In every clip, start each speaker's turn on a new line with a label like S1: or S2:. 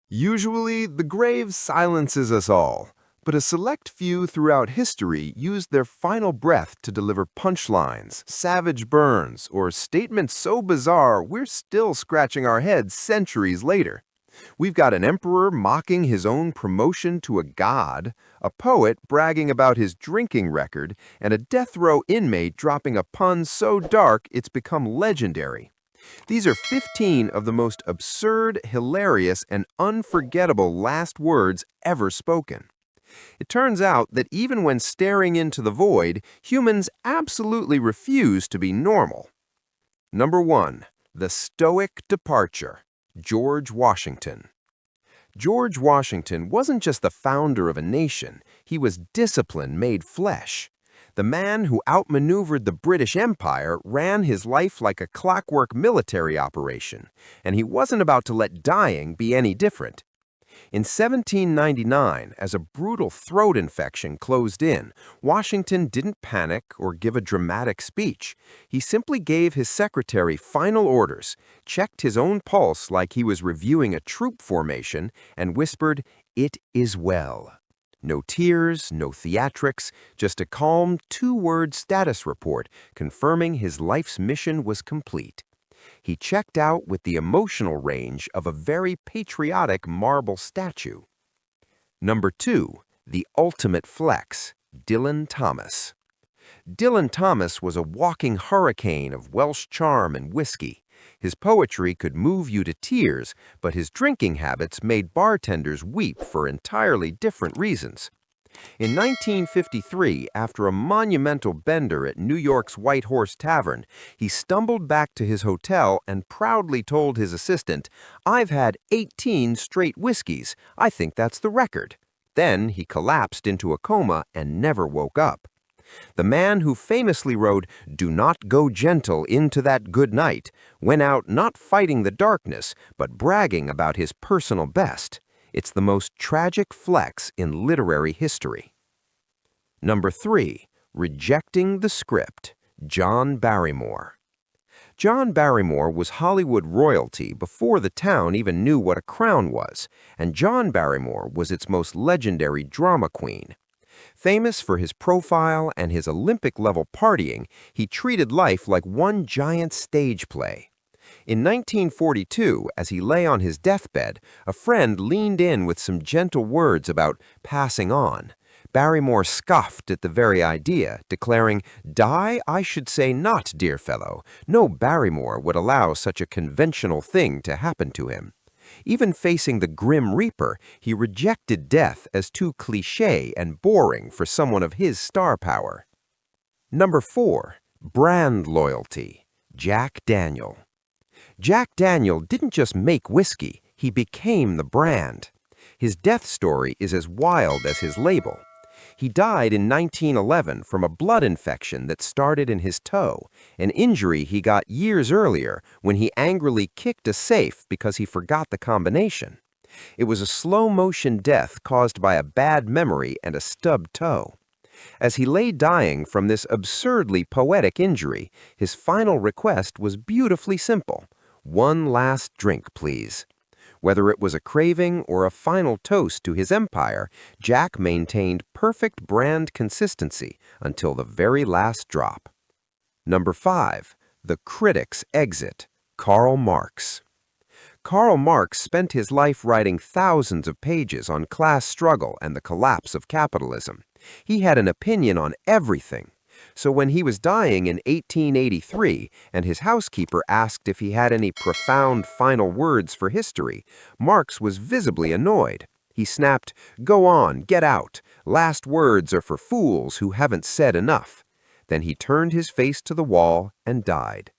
S1: Usually, the grave silences us all, but a select few throughout history used their final breath to deliver punchlines, savage burns, or statements so bizarre we're still scratching our heads centuries later. We've got an emperor mocking his own promotion to a god, a poet bragging about his drinking record, and a death row inmate dropping a pun so dark it's become legendary. These are 15 of the most absurd, hilarious, and unforgettable last words ever spoken. It turns out that even when staring into the void, humans absolutely refuse to be normal. Number 1. The Stoic Departure. George Washington. George Washington wasn't just the founder of a nation, he was discipline made flesh. The man who outmaneuvered the British Empire ran his life like a clockwork military operation, and he wasn't about to let dying be any different. In 1799, as a brutal throat infection closed in, Washington didn't panic or give a dramatic speech. He simply gave his secretary final orders, checked his own pulse like he was reviewing a troop formation, and whispered, "It is well." No tears, no theatrics, just a calm two-word status report confirming his life's mission was complete. He checked out with the emotional range of a very patriotic marble statue. Number 2. The Ultimate Flex. Dylan Thomas. Dylan Thomas was a walking hurricane of Welsh charm and whiskey. His poetry could move you to tears, but his drinking habits made bartenders weep for entirely different reasons. In 1953, after a monumental bender at New York's White Horse Tavern, he stumbled back to his hotel and proudly told his assistant, "I've had 18 straight whiskeys. I think that's the record." Then he collapsed into a coma and never woke up. The man who famously wrote, "Do not go gentle into that good night," went out not fighting the darkness, but bragging about his personal best. It's the most tragic flex in literary history. Number 3. Rejecting the Script. John Barrymore. John Barrymore was Hollywood royalty before the town even knew what a crown was, and John Barrymore was its most legendary drama queen. Famous for his profile and his Olympic-level partying, he treated life like one giant stage play. In 1942, as he lay on his deathbed, a friend leaned in with some gentle words about passing on. Barrymore scoffed at the very idea, declaring, "Die, I should say not, dear fellow. No Barrymore would allow such a conventional thing to happen to him." Even facing the Grim Reaper, he rejected death as too cliché and boring for someone of his star power. Number 4. Brand loyalty. Jack Daniel. Jack Daniel didn't just make whiskey, he became the brand. His death story is as wild as his label. He died in 1911 from a blood infection that started in his toe, an injury he got years earlier when he angrily kicked a safe because he forgot the combination. It was a slow-motion death caused by a bad memory and a stubbed toe. As he lay dying from this absurdly poetic injury, his final request was beautifully simple. "One last drink, please." Whether it was a craving or a final toast to his empire, Jack maintained perfect brand consistency until the very last drop. Number 5. The Critic's Exit. Karl Marx. Karl Marx spent his life writing thousands of pages on class struggle and the collapse of capitalism. He had an opinion on everything. So when he was dying in 1883 and his housekeeper asked if he had any profound final words for history, Marx was visibly annoyed. He snapped, "Go on, get out. Last words are for fools who haven't said enough." Then he turned his face to the wall and died.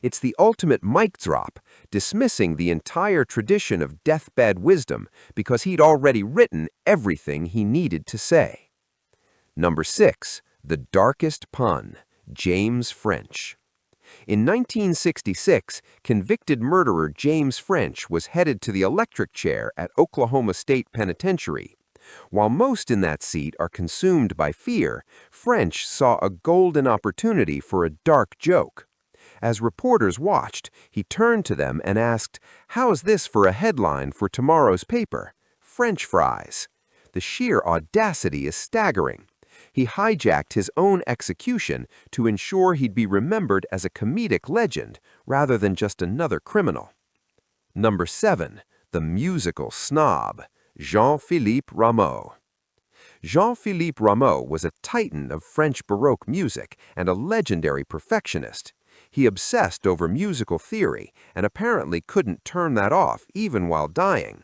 S1: It's the ultimate mic drop, dismissing the entire tradition of deathbed wisdom because he'd already written everything he needed to say. Number 6. The Darkest Pun. James French. In 1966, convicted murderer James French was headed to the electric chair at Oklahoma State Penitentiary. While most in that seat are consumed by fear, French saw a golden opportunity for a dark joke. As reporters watched, he turned to them and asked, "How's this for a headline for tomorrow's paper? French fries." The sheer audacity is staggering. He hijacked his own execution to ensure he'd be remembered as a comedic legend rather than just another criminal. Number 7. The musical snob, Jean-Philippe Rameau. Jean-Philippe Rameau was a titan of French Baroque music and a legendary perfectionist. He obsessed over musical theory and apparently couldn't turn that off even while dying.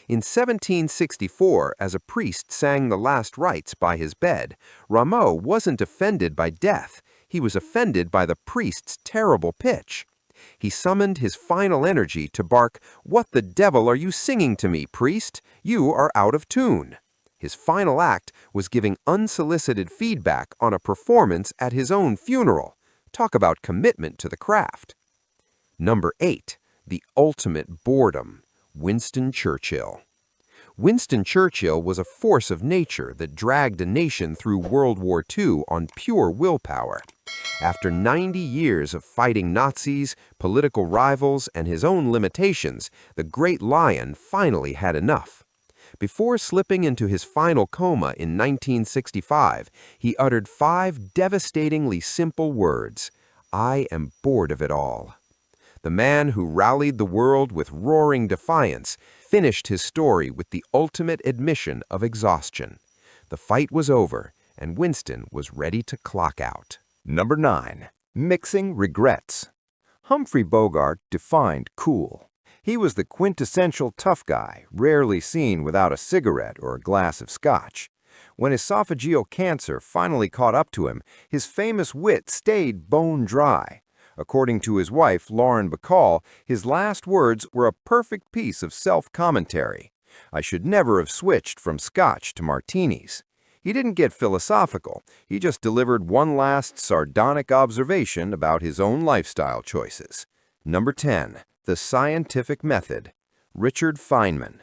S1: In 1764, as a priest sang the last rites by his bed, Rameau wasn't offended by death. He was offended by the priest's terrible pitch. He summoned his final energy to bark, "What the devil are you singing to me, priest? You are out of tune." His final act was giving unsolicited feedback on a performance at his own funeral. Talk about commitment to the craft. Number 8. The ultimate boredom, Winston Churchill. Winston Churchill was a force of nature that dragged a nation through World War II on pure willpower. After 90 years of fighting Nazis, political rivals, and his own limitations, the great lion finally had enough. Before slipping into his final coma in 1965, he uttered 5 devastatingly simple words: "I am bored of it all." The man who rallied the world with roaring defiance finished his story with the ultimate admission of exhaustion. The fight was over, and Winston was ready to clock out.
S2: Number 9. Mixing regrets. Humphrey Bogart defined cool. He was the quintessential tough guy, rarely seen without a cigarette or a glass of scotch. When esophageal cancer finally caught up to him, his famous wit stayed bone dry. According to his wife, Lauren Bacall, his last words were a perfect piece of self-commentary. "I should never have switched from scotch to martinis." He didn't get philosophical. He just delivered one last sardonic observation about his own lifestyle choices. Number 10. The scientific method, Richard Feynman.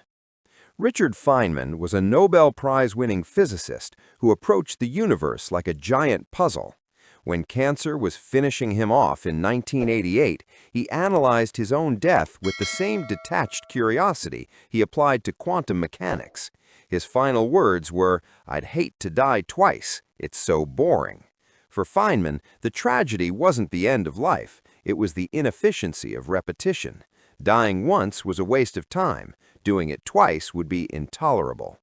S2: Richard Feynman was a Nobel Prize-winning physicist who approached the universe like a giant puzzle. When cancer was finishing him off in 1988, he analyzed his own death with the same detached curiosity he applied to quantum mechanics. His final words were, "I'd hate to die twice. It's so boring." For Feynman, the tragedy wasn't the end of life. It was the inefficiency of repetition. Dying once was a waste of time. Doing it twice would be intolerable.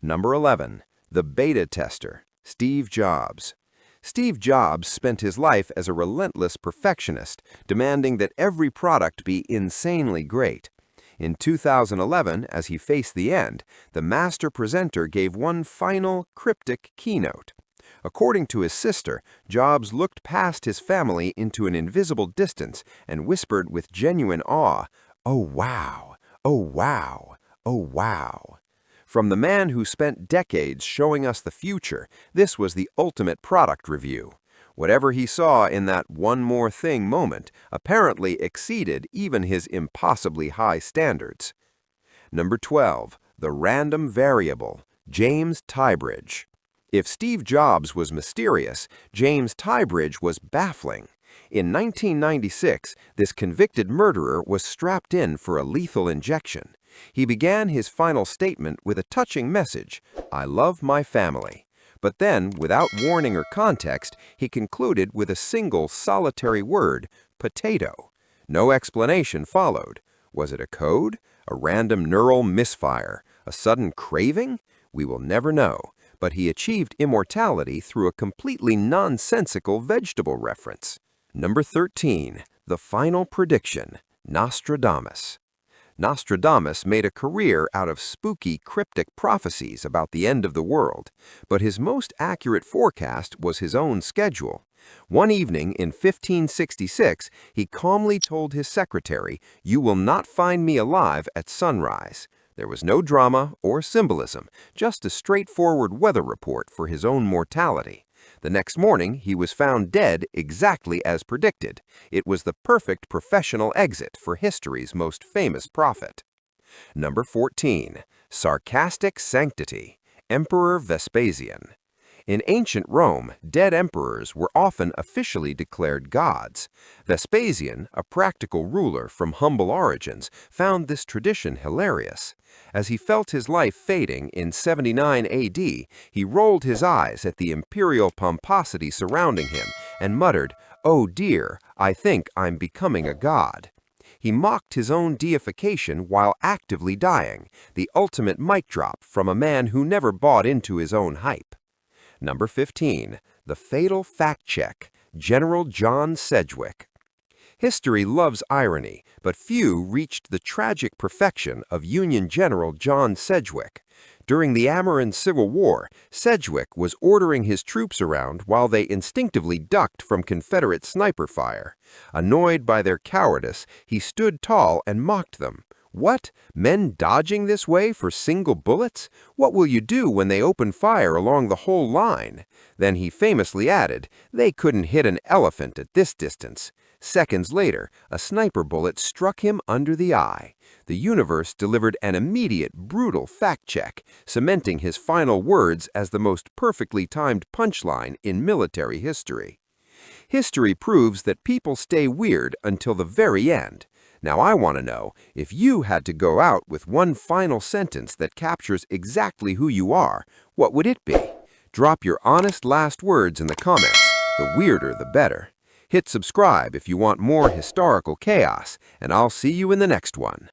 S2: Number 11. The beta tester, Steve Jobs. Steve Jobs spent his life as a relentless perfectionist, demanding that every product be insanely great. In 2011, as he faced the end, the master presenter gave one final, cryptic keynote. According to his sister, Jobs looked past his family into an invisible distance and whispered with genuine awe, "Oh wow, oh wow, oh wow." From the man who spent decades showing us the future, this was the ultimate product review. Whatever he saw in that one more thing moment apparently exceeded even his impossibly high standards. Number 12. The random variable, James Tybridge. If Steve Jobs was mysterious, James Tybridge was baffling. In 1996, this convicted murderer was strapped in for a lethal injection. He began his final statement with a touching message, "I love my family." But then, without warning or context, he concluded with a single solitary word, "potato." No explanation followed. Was it a code? A random neural misfire? A sudden craving? We will never know. But he achieved immortality through a completely nonsensical vegetable reference. Number 13. The final prediction, Nostradamus. Nostradamus made a career out of spooky, cryptic prophecies about the end of the world, but his most accurate forecast was his own schedule. One evening in 1566, he calmly told his secretary, "You will not find me alive at sunrise." There was no drama or symbolism, just a straightforward weather report for his own mortality. The next morning, he was found dead exactly as predicted. It was the perfect professional exit for history's most famous prophet. Number 14. Sarcastic sanctity, Emperor Vespasian.
S1: In ancient Rome, dead emperors were often officially declared gods. Vespasian, a practical ruler from humble origins, found this tradition hilarious. As he felt his life fading in 79 AD, he rolled his eyes at the imperial pomposity surrounding him and muttered, "Oh dear, I think I'm becoming a god." He mocked his own deification while actively dying, the ultimate mic drop from a man who never bought into his own hype. Number 15. The Fatal Fact Check, General John Sedgwick. History loves irony, but few reached the tragic perfection of Union General John Sedgwick. During the American Civil War, Sedgwick was ordering his troops around while they instinctively ducked from Confederate sniper fire. Annoyed by their cowardice, he stood tall and mocked them. "What? Men dodging this way for single bullets? What will you do when they open fire along the whole line?" Then he famously added, "They couldn't hit an elephant at this distance." Seconds later, a sniper bullet struck him under the eye. The universe delivered an immediate, brutal fact check, cementing his final words as the most perfectly timed punchline in military history. History proves that people stay weird until the very end. Now I want to know, if you had to go out with one final sentence that captures exactly who you are, what would it be? Drop your honest last words in the comments. The weirder, the better. Hit subscribe if you want more historical chaos, and I'll see you in the next one.